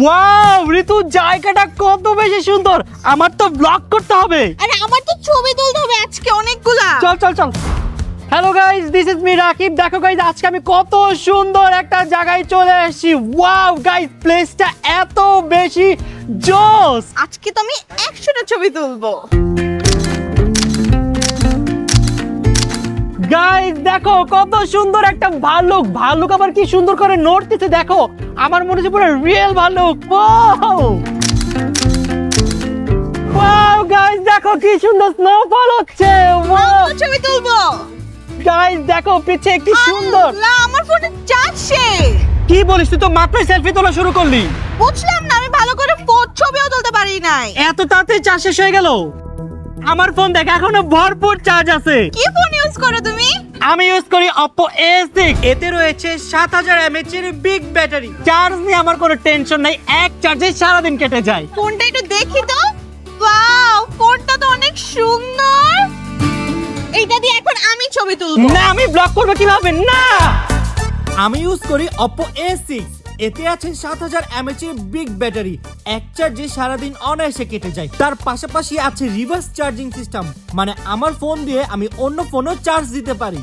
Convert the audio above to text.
Wow ঋতু, জায়গাটা কত বেশি সুন্দর। আমার তো ব্লগ করতে হবে। আরে আমার তো ছবি তুলতে হবে আজকে অনেকগুলা। চল চল চল। Hello guys, this is me Rakib. দেখো গাইস, আজকে আমি কত সুন্দর একটা জায়গায় চলে এসেছি। ওয়াও গাইস, প্লেসটা এত বেশি জোস। আজকে তো আমি 100টা ছবি তুলবো। গাইস দেখো কত সুন্দর একটা ভালুক। ভালুক আবার কি সুন্দর করে নড়তেছে দেখো। আমার মনে হচ্ছে পুরো রিয়েল ভালুক। ওয়াও ওয়াও গাইস, দেখো কি সুন্দর স্নোফল হচ্ছে। ওয়াও ছবি তুলবো। গাইস দেখো পিছে কি সুন্দর। না আমার ফোনে চার্জ শেষ। কি বলিস, তুই তো মাত্রই সেলফি তোলা শুরু করলি। বুঝলাম না, আমি ভালো করে ছবিও তুলতে পারি নাই। এত তাড়াতাড়ি চার্জ শেষ হয়ে গেল। আমার ফোন দেখ এখনো ভরপুর চার্জ আছে। কি ফোন ইউজ করো তুমি? আমি ইউজ করি Oppo A6। এতে রয়েছে 7000 mAh এর বিগ ব্যাটারি। চার্জ নিয়ে আমার কোনো টেনশন নাই, এক চার্জে সারা দিন কেটে যায়। ফোনটা একটু দেখি তো। ওয়াও, ফোনটা তো অনেক সুন্দর। এইটা দিয়ে এখন আমি ছবি তুলবো। না, আমি ব্লগ করব কিভাবে? না, আমি ইউজ করি Oppo A6। এতে আছে 7000 mAh এর বিগ ব্যাটারি। এক চার্জে সারাদিন অনায়াসে কেটে যায়। তার পাশাপাশি আছে রিভার্স চার্জিং সিস্টেম, মানে আমার ফোন দিয়ে আমি অন্য ফোনও চার্জ দিতে পারি।